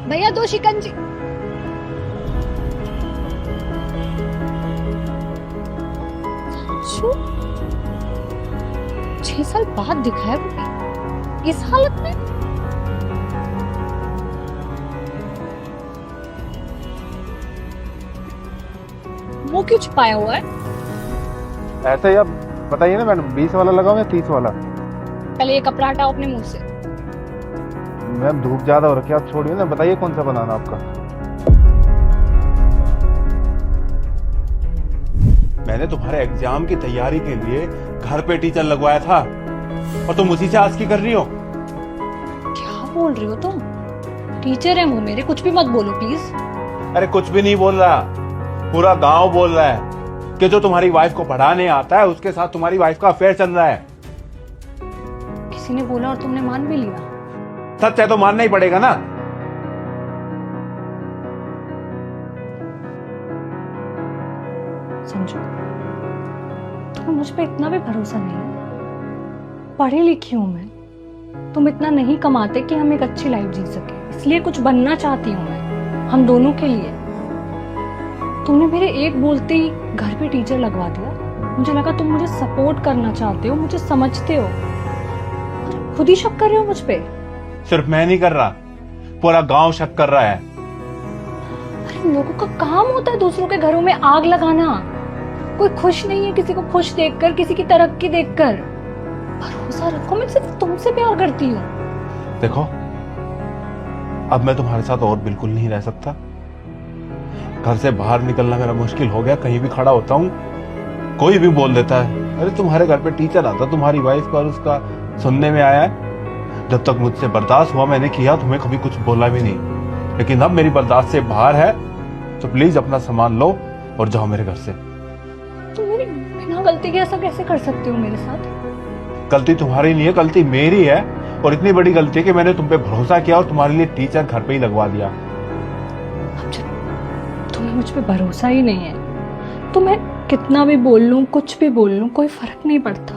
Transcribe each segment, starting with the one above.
भैया दो शिकंजी। शू, 6 साल बाद दिखा है वो भी इस हालत में। मुंह क्यों छुपाया हुआ है? ऐसे ही आप बताइए ना मैडम, 20 वाला लगाऊं या 30 वाला? पहले ये कपड़ा हटाओ अपने मुंह से। मैम धूप ज्यादा हो रखी है, आप छोड़िए ना, बताइए कौन सा बनाना आपका। मैंने तुम्हारे एग्जाम की तैयारी के लिए घर पे टीचर लगवाया था और तुम उसी से आज की कर रही हो। क्या बोल रही हो तुम? टीचर है वो मेरे, कुछ भी मत बोलो प्लीज। अरे कुछ भी नहीं बोल रहा, पूरा गांव बोल रहा है कि जो तुम्हारी वाइफ को पढ़ाने आता है उसके साथ तुम्हारी वाइफ का अफेयर चल रहा है। किसी ने बोला और तुमने मान भी लिया? सच है तो मानना ही पड़ेगा ना। समझो, तुम्हें मुझ पे इतना भी भरोसा नहीं है। पढ़ी लिखी हूं मैं, तुम इतना नहीं कमाते कि हम एक अच्छी लाइफ जी सके, इसलिए कुछ बनना चाहती हूं मैं, हम दोनों के लिए। तुमने मेरे एक बोलते ही घर पे टीचर लगवा दिया। मुझे लगा तुम मुझे सपोर्ट करना चाहते हो, मुझे समझते हो, और खुद ही शक कर रहे हो मुझ पे। सिर्फ मैं नहीं कर रहा, पूरा गांव शक कर रहा है। अरे लोगों का काम होता है दूसरों के घरों में आग लगाना। कोई खुश नहीं है किसी को खुश देखकर, किसी की तरक्की देखकर। भरोसा रखो, मैं सिर्फ तुमसे प्यार करती हूँ। देखो, अब मैं तुम्हारे साथ और बिल्कुल नहीं रह सकता। घर से बाहर निकलना मेरा मुश्किल हो गया। कहीं भी खड़ा होता हूँ कोई भी बोल देता है, अरे तुम्हारे घर पे टीचर आता, तुम्हारी वाइफ का और उसका सुनने में आया है। जब तक मुझसे बर्दाश्त हुआ मैंने किया, तुम्हें कभी कुछ बोला भी नहीं। लेकिन अब मेरी बर्दाश्त से बाहर है, तो प्लीज अपना सामान लो और जाओ मेरे घर से। तुम मेरी बिना गलती के ऐसा कैसे कर सकते हो मेरे साथ? गलती तुम्हारी नहीं है, गलती मेरी है। और इतनी बड़ी गलती है कि मैंने तुम पे भरोसा किया और तुम्हारे लिए टीचर घर पे ही लगवा दिया। अब जब तुम्हें मुझ पे भरोसा ही नहीं है तो मैं कितना भी बोल लूं, कुछ भी बोल लूं, कोई फर्क नहीं पड़ता।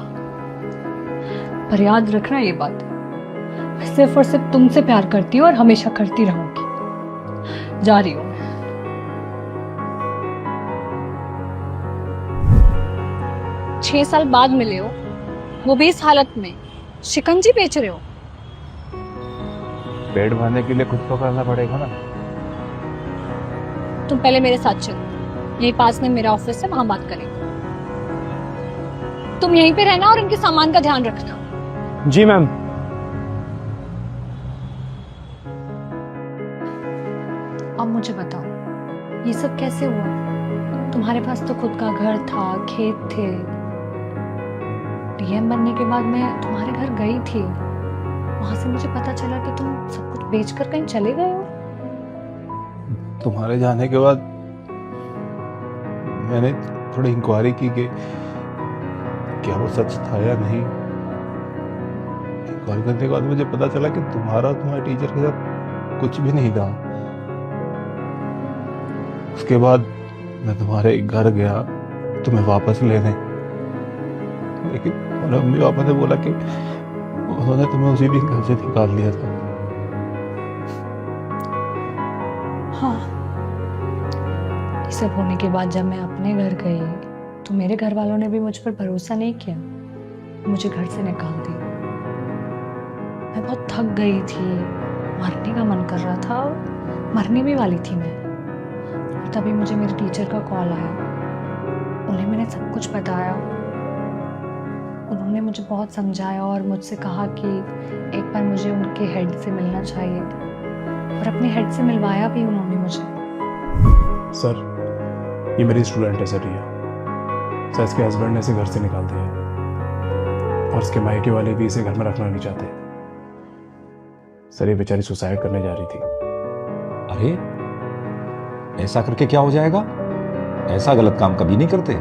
पर याद रखना ये बात, मैं सिर्फ और सिर्फ तुमसे प्यार करती हूँ और हमेशा करती रहूंगी। जा रही हूँ। 6 साल बाद मिले हो, वो भी इस हालत में, शिकंजी बेच रहे हो। पेट भरने के लिए कुछ तो करना पड़ेगा ना। तुम पहले मेरे साथ चलो, यही पास में मेरा ऑफिस है, वहां बात करेंगे। तुम यहीं पे रहना और इनके सामान का ध्यान रखना। जी मैम। अब मुझे बताओ, ये सब कैसे हुआ? तुम्हारे पास तो खुद का घर था, खेत थे। डीएम बनने के बाद मैं तुम्हारे घर गई थी, वहां से मुझे पता चला कि तुम सब कुछ बेचकर कहीं चले गए हो। तुम्हारे जाने के बाद मैंने थोड़ी इंक्वायरी की कि क्या वो सच था या नहीं। इंक्वायरी करने के बाद मुझे पता चला कि तुम्हारा तुम्हारे टीचर के साथ कुछ भी नहीं था। उसके बाद मैं तुम्हारे घर गया तुम्हें वापस लेने, लेकिन तुम्हारे मम्मी पापा ने बोला कि उन्होंने तुम्हें उसी दिन घर से निकाल दिया था। हाँ, ये सब होने के बाद जब मैं अपने घर गई तो मेरे घर वालों ने भी मुझ पर भरोसा नहीं किया, मुझे घर से निकाल दिया। मैं बहुत थक गई थी, मरने का मन कर रहा था, मरने भी वाली थी मैं। और तभी मुझे मेरे टीचर का कॉल आया, उन्हें मैंने सब कुछ बताया। उन्होंने मुझे बहुत समझाया और मुझसे कहा कि एक बार मुझे उनके हेड से मिलना चाहिए, और अपने हेड से मिलवाया भी उन्होंने मुझे। सर, ये मेरी स्टूडेंट है सर रिया। सर, इसके हस्बैंड ने इसे घर से निकाल दिया है और इसके मायके वाले भी इसे घर में रखना नहीं चाहते। सर, ये बेचारी सुसाइड करने जा रही थी। अरे ऐसा करके क्या हो जाएगा? ऐसा गलत काम कभी नहीं करते।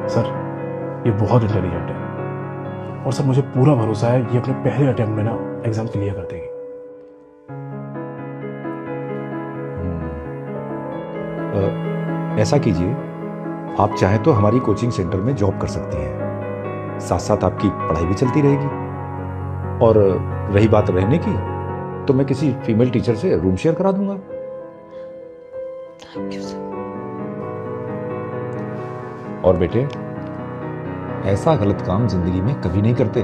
सर, ये बहुत इंटेलिजेंट है और सर मुझे पूरा भरोसा है ये अपने पहले अटेम्प्ट में ना एग्जाम क्लियर कर देगी। ऐसा कीजिए, आप चाहें तो हमारी कोचिंग सेंटर में जॉब कर सकती हैं, साथ साथ आपकी पढ़ाई भी चलती रहेगी। और रही बात रहने की, तो मैं किसी फीमेल टीचर से रूम शेयर करा दूंगा। Thank you sir. और बेटे, ऐसा गलत काम जिंदगी में कभी नहीं करते।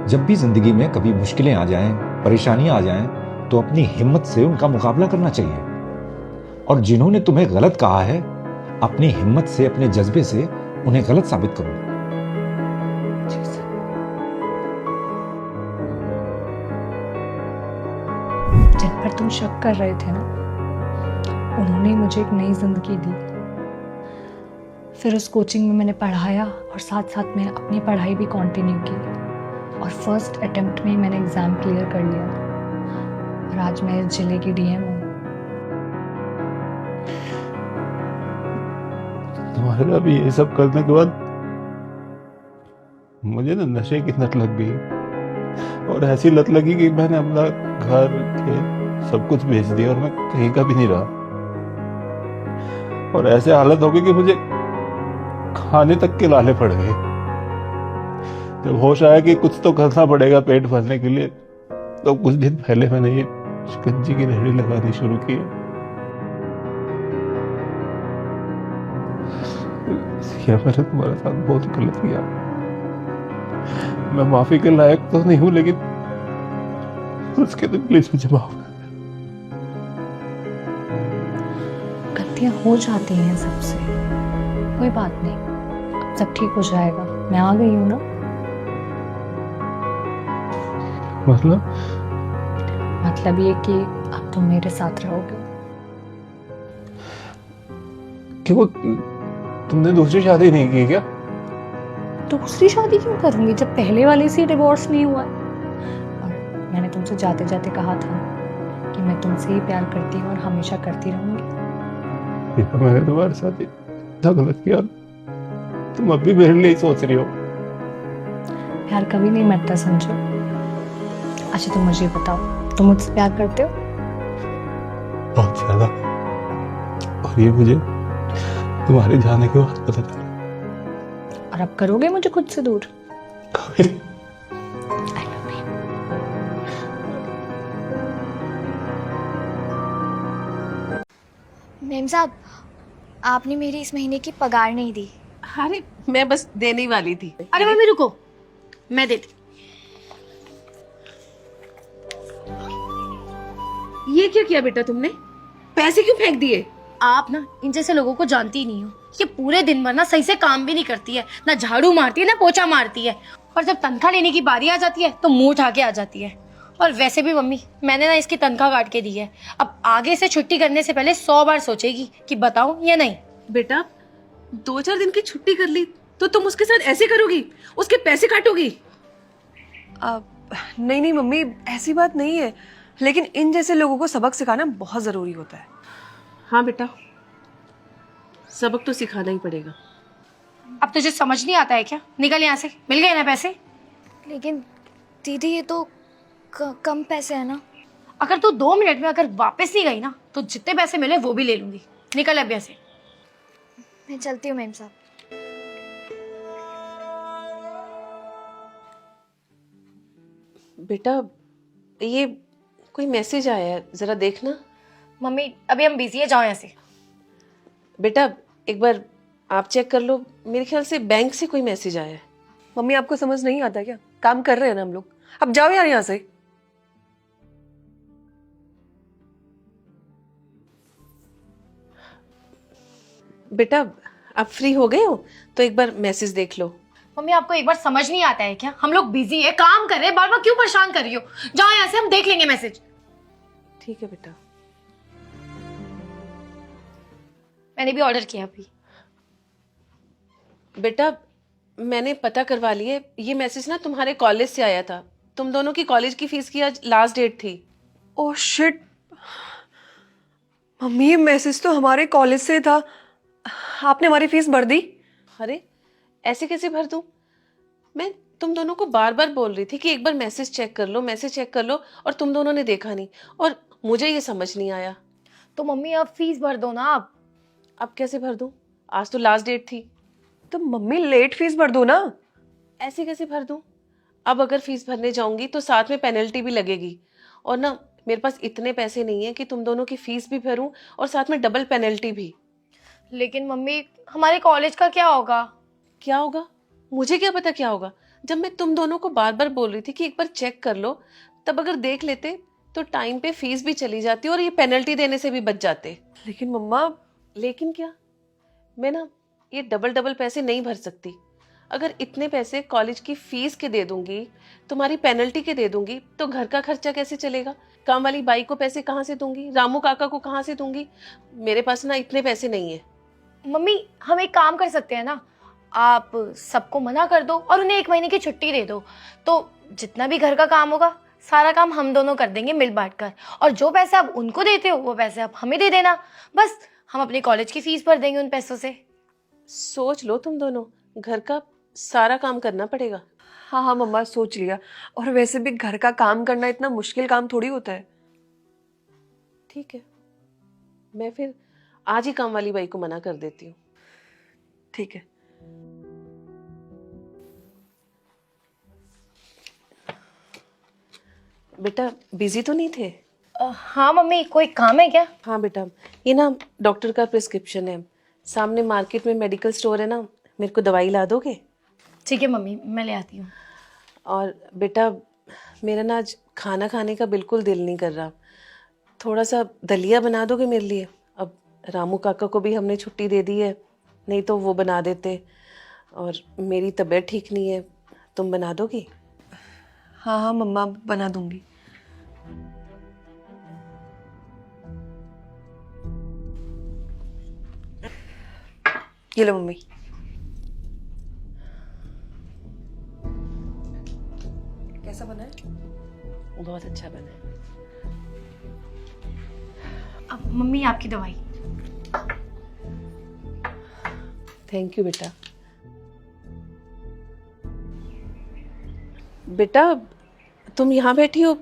जब भी जिंदगी में कभी मुश्किलें आ जाएं, परेशानियां आ जाएं, तो अपनी हिम्मत से उनका मुकाबला करना चाहिए। और जिन्होंने तुम्हें गलत कहा है, अपनी हिम्मत से, अपने जज्बे से उन्हें गलत साबित करो। जी सर। जिन पर तुम शक कर रहे थे ना, उन्होंने मुझे एक नई जिंदगी दी। फिर उस कोचिंग में मैंने पढ़ाया और साथ साथ में अपनी पढ़ाई भी कंटिन्यू की, और फर्स्ट अटेम्प्ट में ही मैंने एग्ज़ाम क्लियर कर लिया, और आज मैं इस जिले की डीएम हूँ। तुम्हारे अभी ये सब करने के बाद मुझे ना नशे की लत लग गई, और ऐसी लत लगी कि मैंने अपना घर के सब कुछ बेच दिया और मैं कहीं का भी नहीं रहा। और ऐसे हालत हो गई कि मुझे खाने तक के लाले पड़ गए। जब होश आया कि कुछ तो करना पड़ेगा पेट भरने के लिए, तो कुछ दिन पहले मैंने ये शिकंजी की रेहड़ी लगानी शुरू की है। ये मैंने तुम्हारे साथ बहुत गलत किया। मैं माफी के लायक तो नहीं हूं, लेकिन उसके लिए प्लीज मुझे माफ कर। गलतियाँ हो जाती हैं सबसे, कोई बात नहीं, अब सब ठीक हो जाएगा। मैं आ गई हूँ ना। मतलब ये कि अब तुम मेरे साथ रहोगे। कि वो तुमने दूसरी शादी नहीं की क्या? दूसरी शादी क्यों करूंगी जब पहले वाले से डिवोर्स नहीं हुआ? और मैंने तुमसे जाते जाते कहा था कि मैं तुमसे ही प्यार करती हूँ और हमेशा करती रहूंगी। मैंने तुम्हारे साथ इतना गलत किया, तुम अब भी मेरे लिए ही सोच रही हो? प्यार कभी नहीं मरता समझो। अच्छा तुम मुझे बताओ, तुम मुझसे प्यार करते हो? बहुत ज्यादा। और ये मुझे तुम्हारे जाने के बाद पता चला। और अब करोगे मुझे खुद से दूर? कभी नहीं। I love you. मेम साहब, आपने मेरी इस महीने की पगार नहीं दी। अरे मैं बस देने वाली थी। अरे मम्मी रुको, मैं देती। ये क्या किया बेटा तुमने? पैसे क्यों फेंक दिए? आप ना इन जैसे लोगों को जानती ही नहीं हो। ये पूरे दिन भर ना सही से काम भी नहीं करती है, ना झाड़ू मारती है ना पोछा मारती है, और जब तनख्वाह लेने की बारी आ जाती है तो मुंह उठा के आ जाती है। और वैसे भी मम्मी, मैंने ना इसकी तनख्वाह काट के दी है। अब आगे से छुट्टी करने से पहले 100 बार सोचेगी कि बताऊं या नहीं। बेटा 2-4 दिन की छुट्टी कर ली तो तुम उसके साथ ऐसे करोगी? उसके पैसे काटोगी? नहीं नहीं मम्मी, ऐसी बात नहीं है, लेकिन इन जैसे लोगों को सबक सिखाना बहुत जरूरी होता है। हाँ बेटा, सबक तो सिखाना ही पड़ेगा। अब तुझे समझ नहीं आता है क्या? निकल यहाँ से, मिल गए ना पैसे? लेकिन दीदी ये तो कम पैसे है ना। अगर तू 2 मिनट में अगर वापस नहीं गई ना तो जितने पैसे मिले वो भी ले लूंगी। निकल अब यहाँ से। मैं चलती हूँ मेम साहब। बेटा ये कोई मैसेज आया है, जरा देखना। मम्मी अभी हम बिजी है, जाओ यहाँ से। बेटा एक बार आप चेक कर लो, मेरे ख्याल से बैंक से कोई मैसेज आया है। मम्मी आपको समझ नहीं आता क्या? काम कर रहे हैं ना हम लोग, अब जाओ यार यहाँ से। बेटा आप फ्री हो गए हो तो एक बार मैसेज देख लो। मम्मी आपको एक बार समझ नहीं आता है क्या? हम लोग बिजी है, काम कर रहे हैं, बार बार क्यों परेशान कर रही हो? जाओ यहाँ से, हम देख लेंगे मैसेज। ठीक है बेटा। मैंने भी ऑर्डर किया अभी। बेटा मैंने पता करवा लिए, ये मैसेज ना तुम्हारे कॉलेज से आया था। तुम दोनों की कॉलेज की फीस की आज लास्ट डेट थी। ओह शिट मम्मी, ये मैसेज तो हमारे कॉलेज से था। आपने हमारी फीस भर दी? अरे ऐसे कैसे भर दूं? मैं तुम दोनों को बार बार बोल रही थी कि एक बार मैसेज चेक कर लो, मैसेज चेक कर लो, और तुम दोनों ने देखा नहीं, और मुझे ये समझ नहीं आया। तो मम्मी अब फीस भर दो ना आप। अब कैसे भर दूं? आज तो लास्ट डेट थी। तो मम्मी लेट फीस भर दो ना। ऐसे कैसे भर दूं? अब अगर फीस भरने जाऊंगी तो साथ में पेनल्टी भी लगेगी, और ना मेरे पास इतने पैसे नहीं है कि तुम दोनों की फीस भी भरूं और साथ में डबल पेनल्टी भी। लेकिन मम्मी हमारे कॉलेज का क्या होगा? क्या होगा? मुझे क्या पता क्या होगा। जब मैं तुम दोनों को बार बार बोल रही थी कि एक बार चेक कर लो, तब अगर देख लेते तो टाइम पे फीस भी चली जाती और ये पेनल्टी देने से भी बच जाते। लेकिन मम्मा, लेकिन क्या, मैं ना ये डबल डबल पैसे नहीं भर सकती। अगर इतने पैसे कॉलेज की फीस के दे दूंगी, तुम्हारी पेनल्टी के दे दूंगी, तो घर का खर्चा कैसे चलेगा? काम वाली बाई को पैसे कहाँ से दूंगी? रामू काका को कहाँ से दूंगी? मेरे पास ना इतने पैसे नहीं है। मम्मी हम एक काम कर सकते हैं ना, आप सबको मना कर दो और उन्हें 1 महीने की छुट्टी दे दो, तो जितना भी घर का काम होगा सारा काम हम दोनों कर देंगे मिल बांट कर, और जो पैसे आप उनको देते हो वो पैसे आप हमें दे देना। बस हम अपने कॉलेज की फीस भर देंगे उन पैसों से। सोच लो तुम दोनों, घर का सारा काम करना पड़ेगा। हाँ हाँ मम्मा, सोच लिया। और वैसे भी घर का काम करना इतना मुश्किल काम थोड़ी होता है। ठीक है, मैं फिर आज ही काम वाली बाई को मना कर देती हूँ। ठीक है। बेटा बिजी तो नहीं थे? हाँ मम्मी, कोई काम है क्या? हाँ बेटा, ये ना डॉक्टर का प्रिस्क्रिप्शन है, सामने मार्केट में मेडिकल स्टोर है ना, मेरे को दवाई ला दोगे? ठीक है मम्मी, मैं ले आती हूँ। और बेटा मेरा ना आज खाना खाने का बिल्कुल दिल नहीं कर रहा, थोड़ा सा दलिया बना दोगे मेरे लिए? अब रामू काका को भी हमने छुट्टी दे दी है, नहीं तो वो बना देते, और मेरी तबीयत ठीक नहीं है, तुम बना दोगी? हाँ हाँ मम्मा, बना दूंगी। ये लो मम्मी। कैसा बना है? बहुत अच्छा बना है। अब मम्मी आपकी दवाई। थैंक यू बेटा। बेटा तुम यहाँ बैठी हो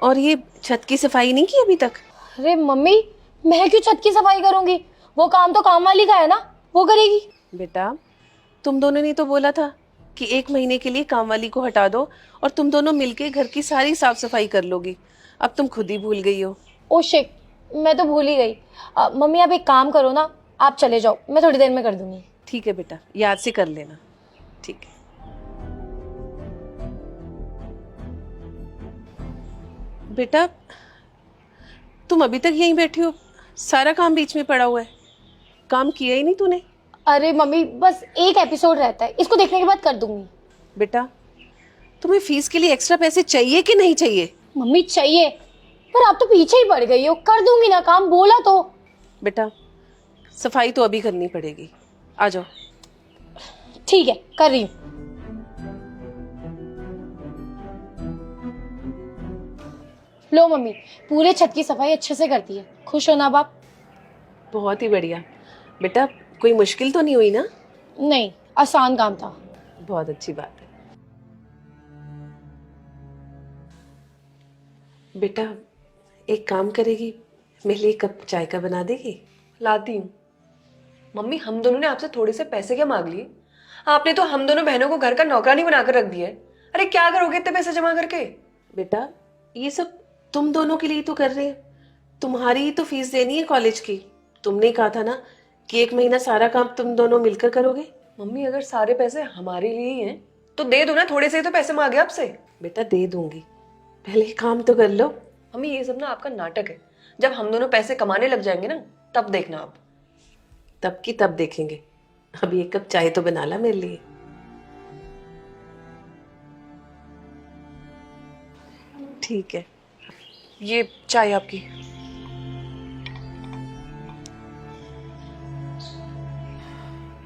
और ये छत की सफाई नहीं की अभी तक? अरे मम्मी, मैं क्यों छत की सफाई करूंगी? वो काम तो काम वाली का है ना, वो करेगी। बेटा तुम दोनों ने तो बोला था कि 1 महीने के लिए काम वाली को हटा दो और तुम दोनों मिलके घर की सारी साफ सफाई कर लोगी। अब तुम खुद ही भूल गई हो। ओ शिट, मैं तो भूल ही गई। मम्मी आप एक काम करो ना, आप चले जाओ, मैं थोड़ी देर में कर दूंगी। ठीक है बेटा, याद से कर लेना। ठीक है। बेटा तुम अभी तक यहीं बैठी हो, सारा काम बीच में पड़ा हुआ है, काम किया ही नहीं तूने। अरे मम्मी बस एक एपिसोड रहता है, इसको देखने के बाद कर दूंगी। बेटा तुम्हें फीस के लिए एक्स्ट्रा पैसे चाहिए कि नहीं चाहिए? मम्मी चाहिए, पर आप तो पीछे ही पड़ गई हो। कर दूंगी ना काम, बोला तो। बेटा सफाई तो अभी करनी पड़ेगी, आ जाओ। ठीक है, कर रही हूँ। लो मम्मी, पूरे छत की सफाई अच्छे से करती है। खुश हो ना बाप? बहुत ही बढ़िया। बेटा कोई मुश्किल तो नहीं हुई ना? नहीं, आसान काम था। बहुत अच्छी बात है। बेटा एक काम करेगी, मेरे लिए 1 कप चाय का बना देगी? लाती हूँ। मम्मी हम दोनों ने आपसे थोड़े से पैसे क्या मांग लिए? आपने तो हम दोनों बहनों को घर का नौकरानी बनाकर रख दिया है। अरे क्या करोगे इतने पैसे जमा करके? बेटा ये सब तुम दोनों के लिए तो कर रहे हैं, तुम्हारी ही तो फीस देनी है कॉलेज की। तुमने कहा था ना कि 1 महीना सारा काम तुम दोनों मिलकर करोगे। मम्मी अगर सारे पैसे हमारे लिए ही हैं तो दे दो ना, थोड़े से ही तो पैसे मांगे आपसे। बेटा दे दूंगी, पहले काम तो कर लो। मम्मी ये सब ना आपका नाटक है, जब हम दोनों पैसे कमाने लग जाएंगे ना तब देखना आप। तब की तब देखेंगे, अभी 1 कप चाय तो बना ला मेरे लिए। ठीक है, ये चाय आपकी।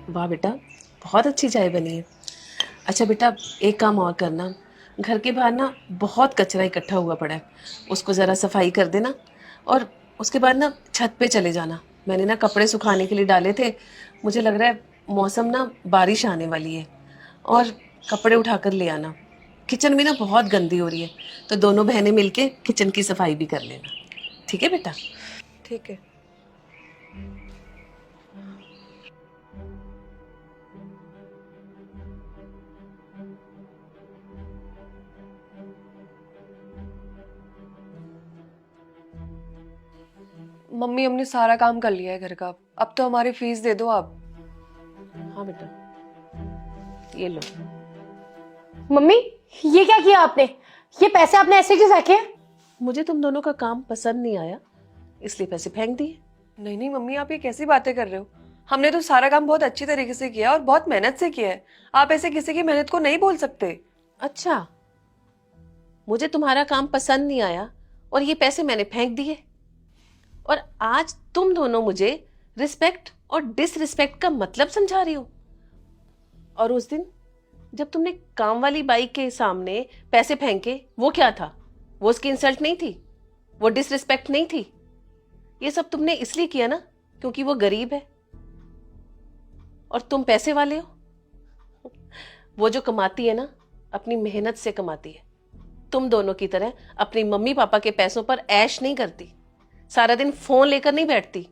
वाह बेटा बहुत अच्छी चाय बनी है। अच्छा बेटा एक काम और करना, घर के बाहर ना बहुत कचरा इकट्ठा हुआ पड़ा है, उसको ज़रा सफाई कर देना, और उसके बाद ना छत पे चले जाना। मैंने ना कपड़े सुखाने के लिए डाले थे, मुझे लग रहा है मौसम ना बारिश आने वाली है, और कपड़े उठाकर ले आना। किचन में ना बहुत गंदी हो रही है, तो दोनों बहनें मिलके किचन की सफाई भी कर लेना। ठीक है बेटा? ठीक है। मम्मी हमने सारा काम कर लिया है घर का, अब तो हमारी फीस दे दो आप। हाँ बेटा, ये लो। मम्मी ये क्या किया आपने? ये पैसे आपने ऐसे क्यों फेंके? मुझे तुम दोनों का काम पसंद नहीं आया, इसलिए पैसे फेंक दिए। नहीं नहीं मम्मी, आप ये कैसी बातें कर रहे हो? हमने तो सारा काम बहुत अच्छी तरीके से किया और बहुत मेहनत से किया है। आप ऐसे किसी की मेहनत को नहीं बोल सकते। अच्छा, मुझे तुम्हारा काम पसंद नहीं आया और ये पैसे मैंने फेंक दिए, और आज तुम दोनों मुझे रिस्पेक्ट और डिसरिस्पेक्ट का मतलब समझा रही हो। और उस दिन जब तुमने काम वाली बाई के सामने पैसे फेंके, वो क्या था? वो उसकी इंसल्ट नहीं थी, वो डिसरिस्पेक्ट नहीं थी। ये सब तुमने इसलिए किया ना क्योंकि वो गरीब है और तुम पैसे वाले हो। वो जो कमाती है ना, अपनी मेहनत से कमाती है। तुम दोनों की तरह अपनी मम्मी पापा के पैसों पर ऐश नहीं करती, सारा दिन फोन लेकर नहीं बैठती।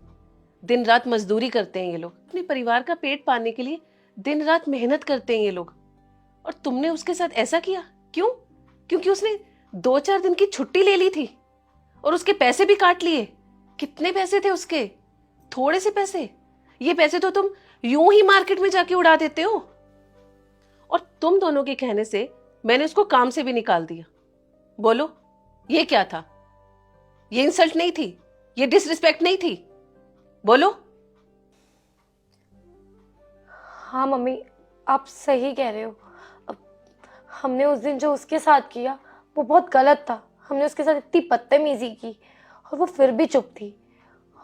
दिन रात मजदूरी करते हैं ये लोग, अपने परिवार का पेट पालने के लिए दिन रात मेहनत करते हैं ये लोग। और तुमने उसके साथ ऐसा किया क्यों? क्योंकि उसने 2-4 दिन की छुट्टी ले ली थी और उसके पैसे भी काट लिए। कितने पैसे थे उसके? थोड़े से पैसे। ये पैसे तो तुम यूं ही मार्केट में जाके उड़ा देते हो। और तुम दोनों के कहने से मैंने उसको काम से भी निकाल दिया। बोलो, ये क्या था? ये इंसल्ट नहीं थी, ये डिसरिस्पेक्ट नहीं थी? बोलो। हाँ मम्मी, आप सही कह रहे हो। अब हमने उस दिन जो उसके साथ किया वो बहुत गलत था। हमने उसके साथ इतनी बदतमीजी की और वो फिर भी चुप थी।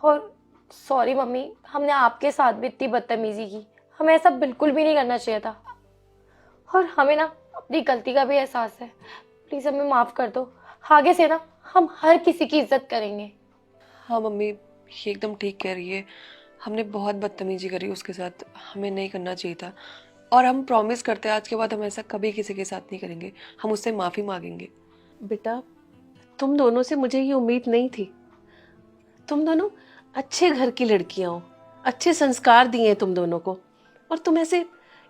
और सॉरी मम्मी, हमने आपके साथ भी इतनी बदतमीजी की। हमें ऐसा बिल्कुल भी नहीं करना चाहिए था। और हमें ना अपनी गलती का भी एहसास है। प्लीज़ हमें माफ़ कर दो। आगे से ना हम हर किसी की इज्जत करेंगे। हाँ मम्मी, ये एकदम ठीक कह रही है। हमने बहुत बदतमीजी करी उसके साथ, हमें नहीं करना चाहिए था। और हम प्रॉमिस करते हैं आज के बाद हम ऐसा कभी किसी के साथ नहीं करेंगे। हम उससे माफ़ी मांगेंगे। बेटा, तुम दोनों से मुझे ये उम्मीद नहीं थी। तुम दोनों अच्छे घर की लड़कियां हो, अच्छे संस्कार दिए हैं तुम दोनों को, और तुम ऐसे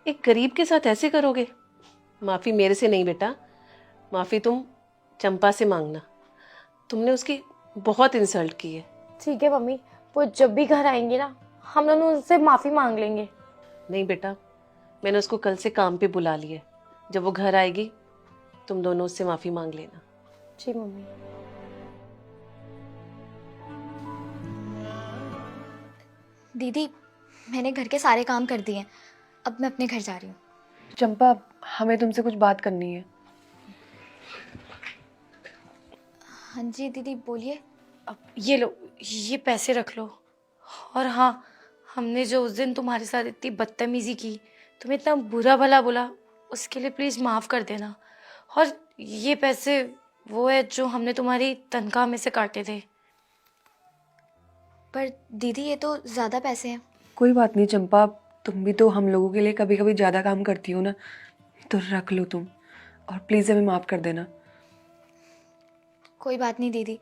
एक गरीब के साथ ऐसे करोगे? माफ़ी मेरे से नहीं बेटा, माफ़ी तुम चंपा से मांगना। तुमने उसकी बहुत इंसल्ट की है। ठीक है मम्मी, वो जब भी घर आएंगी ना हम दोनों उनसे माफ़ी मांग लेंगे। नहीं बेटा, मैंने उसको कल से काम पे बुला लिया है। जब वो घर आएगी तुम दोनों उससे माफ़ी मांग लेना। जी मम्मी। दीदी, मैंने घर के सारे काम कर दिए हैं, अब मैं अपने घर जा रही हूँ। चंपा, हमें तुमसे कुछ बात करनी है। हाँ जी दीदी, बोलिए। अब ये लो, ये पैसे रख लो। और हाँ, हमने जो उस दिन तुम्हारे साथ इतनी बदतमीजी की, तुम्हें इतना बुरा भला बोला, उसके लिए प्लीज़ माफ़ कर देना। और ये पैसे वो है जो हमने तुम्हारी तनख्वाह में से काटे थे। पर दीदी, ये तो ज़्यादा पैसे हैं। कोई बात नहीं चंपा, तुम भी तो हम लोगों के लिए कभी कभी ज़्यादा काम करती हो ना, तो रख लो तुम। और प्लीज़ हमें माफ़ कर देना। कोई बात नहीं दीदी,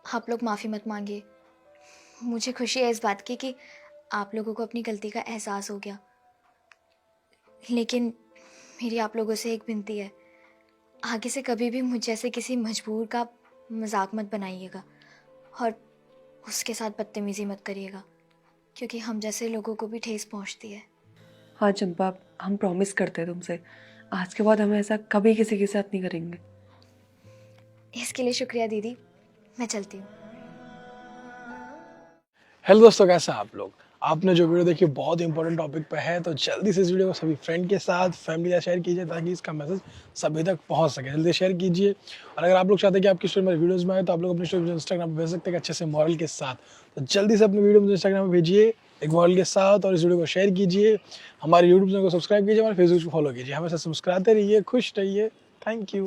आप लोग माफ़ी मत मांगिए। मुझे खुशी है इस बात की कि आप लोगों को अपनी गलती का एहसास हो गया। लेकिन मेरी आप लोगों से एक विनती है, आगे से कभी भी मुझ जैसे किसी मजबूर का मजाक मत बनाइएगा और उसके साथ बदतमीज़ी मत करिएगा, क्योंकि हम जैसे लोगों को भी ठेस पहुंचती है। हाँ चंपा, हम प्रॉमिस करते हैं तुमसे, आज के बाद हम ऐसा कभी किसी के साथ नहीं करेंगे। इसके लिए शुक्रिया दीदी, मैं चलती हूँ। हेलो दोस्तों, कैसे हैं आप लोग? आपने जो वीडियो देखी बहुत इंपॉर्टेंट टॉपिक पे है, तो जल्दी से इस वीडियो को सभी फ्रेंड के साथ, फैमिली के साथ शेयर कीजिए ताकि इसका मैसेज सभी तक पहुंच सके। जल्दी शेयर कीजिए। और अगर आप लोग चाहते हैं कि आपकी स्टोरी मेरे वीडियोस में आए, तो आप लोग अपनी स्टोरी इंस्टाग्राम पे भेज सकते हैं अच्छे से मॉरल के साथ। तो जल्दी से अपनी वीडियो मुझे इंस्टाग्राम पे भेजिए एक मॉरल के साथ, और इस वीडियो को शेयर कीजिए। हमारे यूट्यूब चैनल को सब्सक्राइब कीजिए, हमारे फेसबुक को फॉलो कीजिए। हमेशा मुस्कुराते रहिए, खुश रहिए। Thank you.